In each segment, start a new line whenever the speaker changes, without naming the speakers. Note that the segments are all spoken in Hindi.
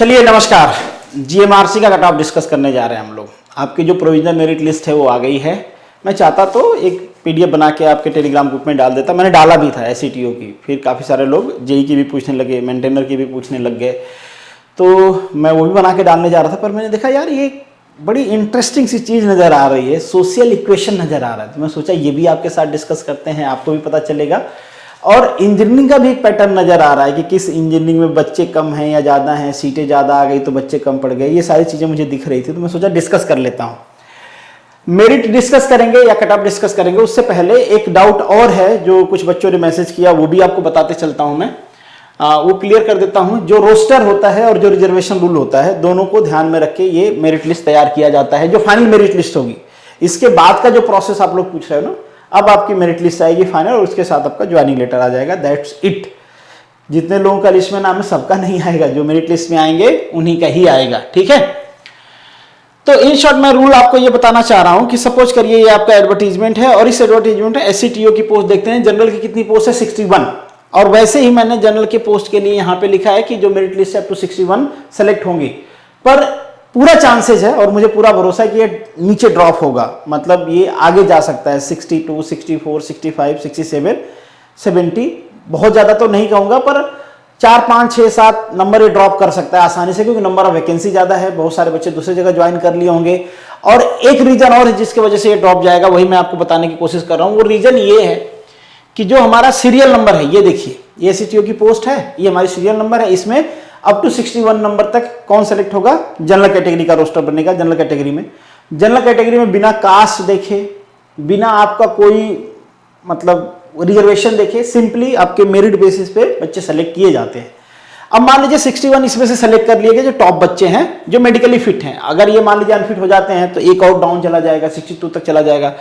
चलिए नमस्कार। जीएमआरसी का कट ऑफ डिस्कस करने जा रहे हैं हम लोग। आपकी जो प्रोविजनल मेरिट लिस्ट है वो आ गई है। मैं चाहता तो एक पीडीएफ बना के आपके टेलीग्राम ग्रुप में डाल देता। मैंने डाला भी था एससीटीओ की, फिर काफ़ी सारे लोग जेई की भी पूछने लगे, मेंटेनर की भी पूछने लग गए, तो मैं वो भी बना के डालने जा रहा था। पर मैंने देखा यार ये बड़ी इंटरेस्टिंग सी चीज़ नज़र आ रही है, सोशल इक्वेशन नज़र आ रहा है, तो मैं सोचा ये भी आपके साथ डिस्कस करते हैं, आपको भी पता चलेगा। और इंजीनियरिंग का भी एक पैटर्न नज़र आ रहा है कि किस इंजीनियरिंग में बच्चे कम हैं या ज़्यादा हैं, सीटें ज़्यादा आ गई तो बच्चे कम पड़ गए, ये सारी चीज़ें मुझे दिख रही थी, तो मैं सोचा डिस्कस कर लेता हूँ। मेरिट डिस्कस करेंगे या कट ऑफ डिस्कस करेंगे उससे पहले एक डाउट और है जो कुछ बच्चों ने मैसेज किया, वो भी आपको बताते चलता हूँ मैं। वो क्लियर कर देता हूँ। जो रोस्टर होता है और जो रिजर्वेशन रूल होता है, दोनों को ध्यान में रख के ये मेरिट लिस्ट तैयार किया जाता है, जो फाइनल मेरिट लिस्ट होगी। इसके बाद का जो प्रोसेस आप लोग पूछ रहे हो ना, अब आपकी मेरिट लिस्ट आएगी फाइनल और उसके साथ आपका ज्वाइनिंग लेटर आ जाएगा, दैट्स इट। जितने लोगों का लिस्ट में नाम है सबका नहीं आएगा, जो मेरिट लिस्ट में आएंगे उन्हीं का ही आएगा, ठीक है। तो इन शॉर्ट मैं रूल आपको ये बताना चाह रहा हूं कि सपोज करिए ये आपका एडवर्टीजमेंट है और इस एडवर्टीजमेंट में एससीटीओ की पोस्ट देखते हैं। जनरल की कितनी पोस्ट है? 61। और वैसे ही मैंने जनरल के पोस्ट के लिए यहाँ पे लिखा है कि जो मेरिट लिस्ट है अप टू 61 सेलेक्ट होंगी, पर पूरा चांसेस है और मुझे पूरा भरोसा है कि ये नीचे ड्रॉप होगा, मतलब ये आगे जा सकता है 62, 64, 65, 67, 70। बहुत ज्यादा तो नहीं कहूंगा, पर 4, 5, 6, 7 नंबर ये ड्रॉप कर सकता है आसानी से, क्योंकि नंबर ऑफ वैकेंसी ज्यादा है, बहुत सारे बच्चे दूसरी जगह ज्वाइन कर लिए होंगे। और एक रीजन और है जिसकी वजह से ये ड्रॉप जाएगा, वही मैं आपको बताने की कोशिश कर रहा हूं। वो रीजन ये है कि जो हमारा सीरियल नंबर है, ये देखिए, ये एससीटीओ की पोस्ट है, ये हमारी सीरियल नंबर है, इसमें अप टू 61 नंबर तक कौन सेलेक्ट होगा? जनरल कैटेगरी का रोस्टर बनेगा। जनरल कैटेगरी में बिना कास्ट देखे, बिना आपका कोई मतलब रिजर्वेशन देखे, सिंपली आपके मेरिट बेसिस पे बच्चे सेलेक्ट किए जाते हैं। अब मान लीजिए 61 इसमें से सेलेक्ट कर लिए गए जो टॉप बच्चे हैं, जो मेडिकली फिट हैं। अगर ये मान लीजिए अनफिट हो जाते हैं तो एक और डाउन चला जाएगा, 62 तक चला जाएगा।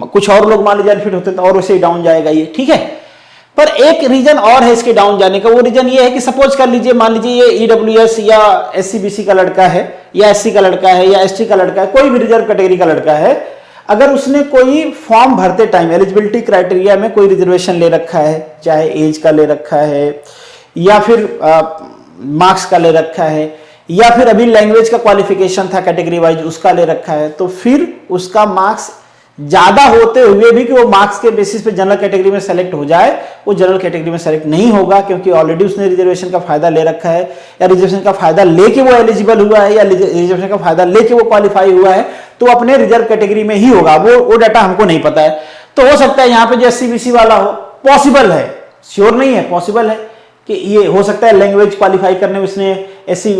कुछ और लोग मान लीजिए अनफिट होते हैं तो और वैसे ही डाउन जाएगा ये, ठीक है। पर एक रीजन और है इसके डाउन जाने का। वो रीजन ये है कि सपोज कर लीजिए, मान लीजिए ये ईडब्ल्यूएस या एससी-बीसी का लड़का है, या एससी का लड़का है, या एसटी का लड़का है, कोई भी रिजर्व कैटेगरी का लड़का है, अगर उसने कोई फॉर्म भरते टाइम एलिजिबिलिटी क्राइटेरिया में कोई रिजर्वेशन ले रखा है, चाहे एज का ले रखा है या फिर मार्क्स का ले रखा है, या फिर अभी लैंग्वेज का क्वालिफिकेशन था कैटेगरी वाइज उसका ले रखा है, तो फिर उसका मार्क्स ज्यादा होते हुए भी कि वो मार्क्स के बेसिस पे जनरल कैटेगरी में सेलेक्ट हो जाए, वो जनरल कैटेगरी में सेलेक्ट नहीं होगा, क्योंकि ऑलरेडी उसने रिजर्वेशन का फायदा ले रखा है, या रिजर्वेशन का फायदा लेके वो एलिजिबल हुआ है, या रिजर्वेशन का फायदा लेके वो क्वालिफाई हुआ है, तो अपने रिजर्व कैटेगरी में ही होगा। वो डाटा हमको नहीं पता है। तो हो सकता है यहाँ पे जो एससी-बीसी वाला हो, पॉसिबल है, श्योर नहीं है, पॉसिबल है कि ये हो सकता है लैंग्वेज क्वालिफाई करने में उसने एससी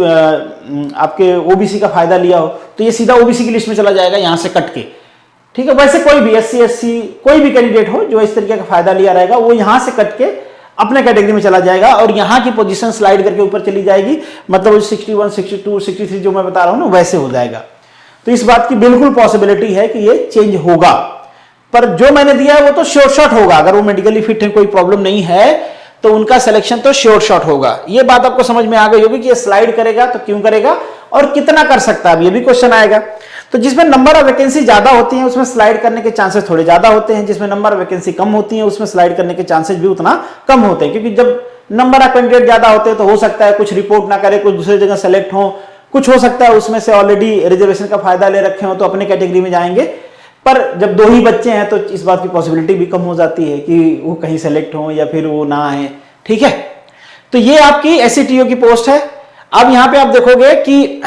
आपके ओबीसी का फायदा लिया हो, तो ये सीधा ओबीसी की लिस्ट में चला जाएगा यहाँ से कट के, ठीक है। वैसे कोई भी एससी कोई भी कैंडिडेट हो जो इस तरीके का फायदा लिया रहेगा, वो यहां से कट के अपने कैटेगरी में चला जाएगा और यहां की पोजीशन स्लाइड करके ऊपर चली जाएगी, मतलब 61, 62, 63 जो मैं बता रहा हूं ना, वैसे हो जाएगा। तो इस बात की बिल्कुल पॉसिबिलिटी है कि ये चेंज होगा, पर जो मैंने दिया है वो तो श्योर शॉट होगा। अगर वो मेडिकली फिट है, कोई प्रॉब्लम नहीं है, तो उनका सिलेक्शन तो श्योर शॉट होगा। ये बात आपको समझ में आ गई होगी कि ये स्लाइड करेगा तो क्यों करेगा और कितना कर सकता है, अब ये भी क्वेश्चन आएगा। तो जिसमें नंबर ऑफ वैकेंसी ज्यादा होती है उसमें स्लाइड करने के चांसेस थोड़े ज्यादा होते हैं, जिसमें नंबर ऑफ वैकेंसी कम होती है उसमें स्लाइड करने के चांसेस भी उतना कम होते हैं, क्योंकि जब नंबर ऑफ कैंडिडेट ज्यादा होते हैं तो हो सकता है कुछ रिपोर्ट ना करे, कुछ दूसरी जगह सेलेक्ट हो, कुछ हो सकता है उसमें से ऑलरेडी रिजर्वेशन का फायदा ले रखे हो तो अपने कैटेगरी में जाएंगे। पर जब 2 ही बच्चे हैं तो इस बात की पॉसिबिलिटी भी कम हो जाती है कि वो कहीं सेलेक्ट हो या फिर वो ना आए, ठीक है। तो ये आपकी एससीटीओ की पोस्ट है। अब यहां पे आप देखोगे कि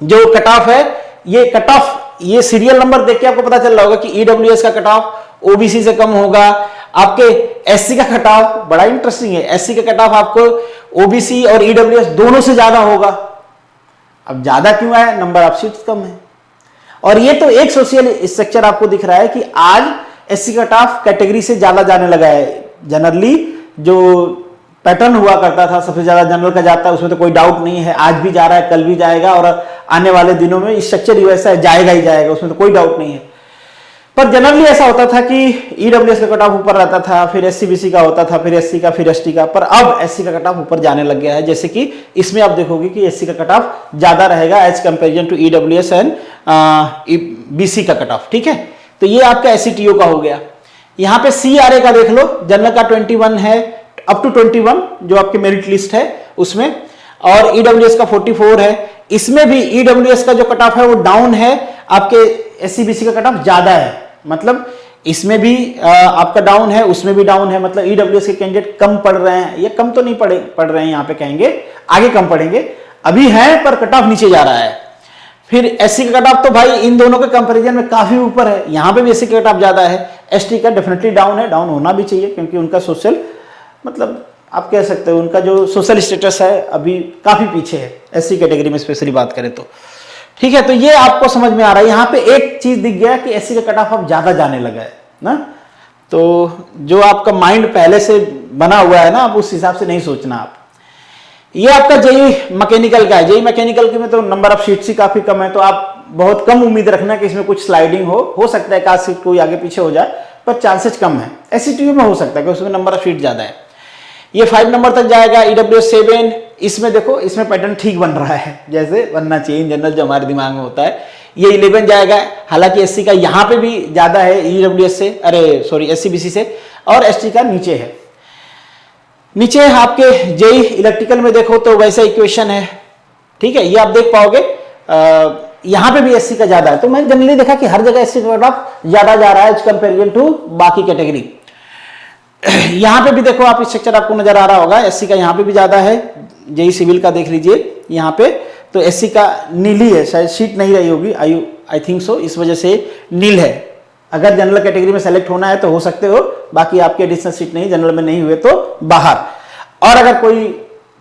जो कट ऑफ है, ये कट ऑफ, ये सीरियल नंबर देख के आपको पता चल रहा होगा कि ईडब्ल्यूएस का कट ऑफ ओबीसी से कम होगा, आपके एससी का कट ऑफ बड़ा इंटरेस्टिंग है, एससी का कट ऑफ आपको ओबीसी और ईडब्ल्यूएस दोनों से ज्यादा होगा। अब ज्यादा क्यों है? नंबर ऑफ सीट्स कम है। और ये तो एक सोशल स्ट्रक्चर आपको दिख रहा है कि आज एससी कट ऑफ कैटेगरी से ज्यादा जाने लगा है। जनरली जो पैटर्न हुआ करता था सबसे ज्यादा जनरल का जाता है, उसमें तो कोई डाउट नहीं है, आज भी जा रहा है, कल भी जाएगा और आने वाले दिनों में स्ट्रक्चर ही वैसा है, जाएगा ही जाएगा, उसमें तो कोई डाउट नहीं है। पर जनरली ऐसा होता था कि ईडब्ल्यूएस का कट ऑफ ऊपर रहता था, फिर एससी-बीसी का होता था, फिर एससी का, फिर एसटी का, पर अब एससी का कट ऑफ ऊपर जाने लग गया है। जैसे कि इसमें आप देखोगे कि एससी का कट ऑफ ज्यादा रहेगा as comparison to EWS and BC का कट ऑफ, ठीक है। तो ये आपका एससीटीओ का हो गया। यहाँ पे सीआरए का देख लो, जनरल का 21 है, अप टू 21 जो आपके मेरिट लिस्ट है उसमें, और ईडब्ल्यूएस का 44 है। इसमें भी ईडब्ल्यूएस का जो कट ऑफ है वो डाउन है, आपके एससीबीसी का कट ऑफ ज्यादा है। मतलब इसमें भी आपका डाउन है, उसमें भी डाउन है, मतलब ईडब्ल्यूएस के कैंडिडेट कम पढ़ रहे हैं, ये कम तो नहीं पढ़ रहे हैं, यहाँ पे कहेंगे आगे कम पढ़ेंगे, अभी है पर कट ऑफ नीचे जा रहा है। फिर एससी का कट ऑफ तो भाई इन दोनों के कंपैरिजन में काफी ऊपर है, यहां पे भी एससी का कट ऑफ ज्यादा है। एसटी का डेफिनेटली डाउन है, डाउन होना भी चाहिए क्योंकि उनका सोशल, मतलब आप कह सकते हो उनका जो सोशल स्टेटस है अभी काफी पीछे है एससी कैटेगरी में, स्पेशली बात करें तो। ठीक है, तो ये आपको समझ में आ रहा है। यहाँ पे एक चीज दिख गया कि एससी का कट ऑफ अब ज्यादा जाने लगा है ना, तो जो आपका माइंड पहले से बना हुआ है ना, आप उस हिसाब से नहीं सोचना आप। ये आपका जेई मैकेनिकल का है, जेई मैकेनिकल के में तो नंबर ऑफ सीट्स ही काफी कम है, तो आप बहुत कम उम्मीद रखना कि इसमें कुछ स्लाइडिंग हो सकता है एक आध सीट कोई आगे पीछे हो जाए, पर चांसेस कम है। एससीटीयू में हो सकता है कि उसमें नंबर ऑफ सीट ज्यादा है। ये 5 नंबर तक जाएगा। ईडब्ल्यूएस 7, इसमें देखो इसमें पैटर्न ठीक बन रहा है जैसे बनना चाहिए इन जनरल जो हमारे दिमाग में होता है। ये 11 जाएगा, हालांकि एससी का यहाँ पे भी ज्यादा है ईडब्ल्यूएस से, अरे सॉरी एससीबीसी से, और एसटी का नीचे है। नीचे आपके जेई इलेक्ट्रिकल में देखो तो वैसा इक्वेशन है, ठीक है, ये आप देख पाओगे। यहां पे भी एससी का ज्यादा है, तो मैंने जनरली देखा कि हर जगह एससी का कट ऑफ ज्यादा जा रहा है एज कंपेरिजन टू बाकी कैटेगरी। यहां पे भी देखो आप स्ट्रक्चर आपको नजर आ रहा होगा, एससी का यहां पे भी ज्यादा है। जेई सिविल का देख लीजिए यहां पे, तो एससी का नील ही है, शायद सीट नहीं रही होगी, आई थिंक सो, इस वजह से नील है। अगर जनरल कैटेगरी में सेलेक्ट होना है तो हो सकते हो, बाकी आपकी एडिशनल सीट नहीं, जनरल में नहीं हुए तो बाहर। और अगर कोई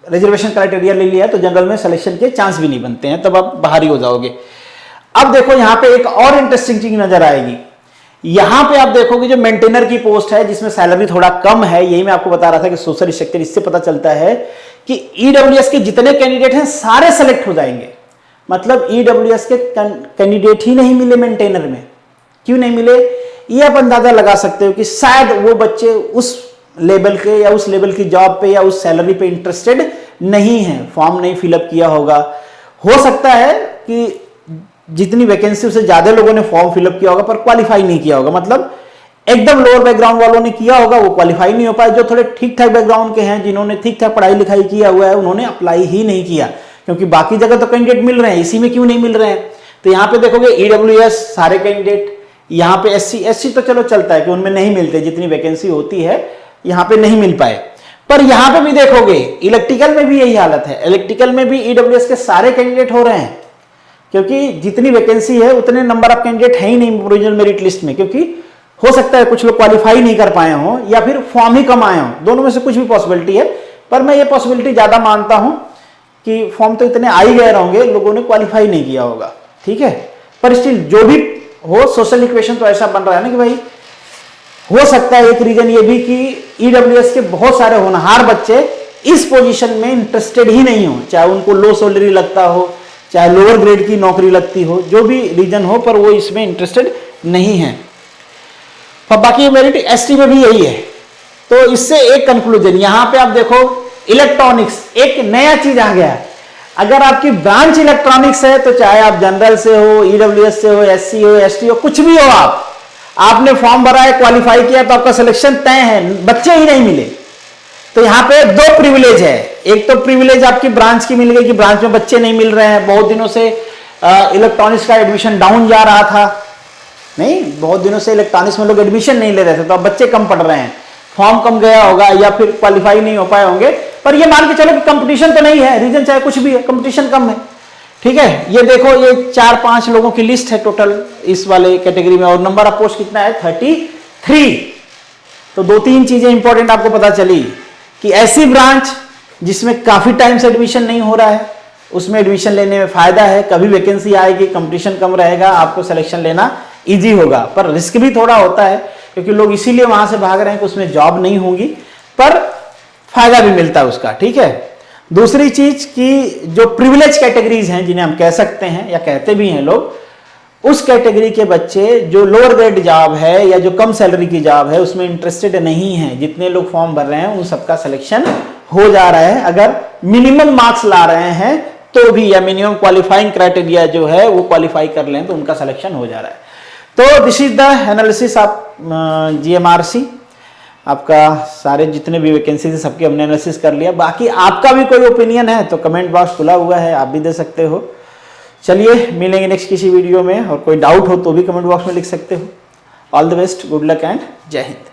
रिजर्वेशन क्राइटेरिया ले लिया तो जनरल में सिलेक्शन के चांस भी नहीं बनते हैं, तब आप बाहर ही हो जाओगे। अब देखो यहां पे एक और इंटरेस्टिंग चीज नजर आएगी। यहां पे आप देखोगे जो मेंटेनर की पोस्ट है जिसमें सैलरी थोड़ा कम है, यही मैं आपको बता रहा था कि सोशल स्ट्रक्चर, इससे पता चलता है कि ईडब्ल्यूएस के जितने कैंडिडेट हैं सारे सेलेक्ट हो जाएंगे। मतलब ईडब्ल्यूएस के कैंडिडेट ही नहीं मिले मेंटेनर में। क्यों नहीं मिले, ये आप अंदाजा लगा सकते हो कि शायद वो बच्चे उस लेवल के या उस लेवल की जॉब पे या उस सैलरी पे इंटरेस्टेड नहीं है, फॉर्म नहीं फिलअप किया होगा। हो सकता है कि जितनी वैकेंसी से ज्यादा लोगों ने फॉर्म फिलअप किया होगा पर क्वालिफाई नहीं किया होगा, मतलब एकदम लोअर बैकग्राउंड वालों ने किया होगा, वो क्वालिफाई नहीं हो पाए। जो थोड़े ठीक ठाक बैकग्राउंड के हैं, जिन्होंने ठीक ठाक पढ़ाई लिखाई किया हुआ है, उन्होंने अप्लाई ही नहीं किया, क्योंकि बाकी जगह तो कैंडिडेट मिल रहे हैं, इसी में क्यों नहीं मिल रहे हैं। तो यहाँ पे देखोगे ईडब्ल्यूएस सारे कैंडिडेट, यहाँ पे एससी तो चलो चलता है कि उनमें नहीं मिलते, जितनी वैकेंसी होती है यहाँ पे नहीं मिल पाए। पर यहाँ पे भी देखोगे इलेक्ट्रिकल में भी यही हालत है, इलेक्ट्रिकल में भी ईडब्ल्यूएस के सारे कैंडिडेट हो रहे हैं, क्योंकि जितनी वैकेंसी है उतने नंबर ऑफ कैंडिडेट है ही नहीं प्रोविजनल मेरिट लिस्ट में, क्योंकि हो सकता है कुछ लोग क्वालिफाई नहीं कर पाए हों या फिर फॉर्म ही कम आए हों, दोनों में से कुछ भी पॉसिबिलिटी है। पर मैं ये पॉसिबिलिटी ज्यादा मानता हूं कि फॉर्म तो इतने आ ही गए होंगे, लोगों ने क्वालिफाई नहीं किया होगा, ठीक है। पर स्टिल जो भी हो, सोशल इक्वेशन तो ऐसा बन रहा है ना कि भाई हो सकता है एक रीजन ये भी कि ईडब्ल्यूएस के बहुत सारे होनहार बच्चे इस पोजीशन में इंटरेस्टेड ही नहीं हो, चाहे उनको लो सैलरी लगता हो, चाहे लोअर ग्रेड की नौकरी लगती हो, जो भी रीजन हो, पर वो इसमें इंटरेस्टेड नहीं है। बाकी मेरिट एसटी में भी यही है। तो इससे एक कंक्लूजन यहां पे आप देखो, इलेक्ट्रॉनिक्स एक नया चीज आ गया है। अगर आपकी ब्रांच इलेक्ट्रॉनिक्स है तो चाहे आप जनरल से हो, ईडब्ल्यूएस से हो, एससी हो, एसटी हो, कुछ भी हो, आपने फॉर्म भरा है, क्वालिफाई किया, तो आपका सिलेक्शन तय है, बच्चे ही नहीं मिले। तो यहां पे दो प्रिविलेज है, एक तो प्रिविलेज आपकी ब्रांच की मिल गई कि ब्रांच में बच्चे नहीं मिल रहे हैं, बहुत दिनों से इलेक्ट्रॉनिक्स का एडमिशन डाउन जा रहा था, नहीं बहुत दिनों से इलेक्ट्रॉनिक्स में लोग एडमिशन नहीं ले रहे थे, तो अब बच्चे कम पढ़ रहे हैं, फॉर्म कम गया होगा या फिर क्वालिफाई नहीं हो पाए होंगे। पर ये मान के चलो कि कंपटीशन तो नहीं है, रीजन चाहे कुछ भी है, कंपटीशन कम है, ठीक है। ये देखो ये 4-5 लोगों की लिस्ट है टोटल इस वाले कैटेगरी में, और नंबर ऑफ पोस्ट कितना है 33। तो 2-3 चीजें इंपॉर्टेंट आपको पता चली कि ऐसी ब्रांच जिसमें काफी टाइम से एडमिशन नहीं हो रहा है, उसमें एडमिशन लेने में फायदा है, कभी वैकेंसी आएगी, कंपटीशन कम रहेगा, आपको सिलेक्शन लेना इजी होगा। पर रिस्क भी थोड़ा होता है, क्योंकि लोग इसीलिए वहां से भाग रहे हैं कि उसमें जॉब नहीं होगी, पर फायदा भी मिलता है उसका, ठीक है। दूसरी चीज कि जो प्रिविलेज कैटेगरीज हैं, जिन्हें हम कह सकते हैं या कहते भी हैं लोग, उस कैटेगरी के बच्चे जो लोअर ग्रेड जॉब है या जो कम सैलरी की जॉब है उसमें इंटरेस्टेड नहीं है, जितने लोग फॉर्म भर रहे हैं उन सबका सिलेक्शन हो जा रहा है, अगर मिनिमम मार्क्स ला रहे हैं तो भी, या मिनिमम क्वालिफाइंग क्राइटेरिया जो है वो क्वालिफाई कर लें तो उनका सिलेक्शन हो जा रहा है। तो this is the analysis of GMRC. आपका सारे जितने भी वैकेंसी थे सबके हमने एनालिसिस कर लिया। बाकी आपका भी कोई ओपिनियन है तो कमेंट बॉक्स खुला हुआ है, आप भी दे सकते हो। चलिए मिलेंगे नेक्स्ट किसी वीडियो में, और कोई डाउट हो तो भी कमेंट बॉक्स में लिख सकते हो। All the best, good luck and जय हिंद।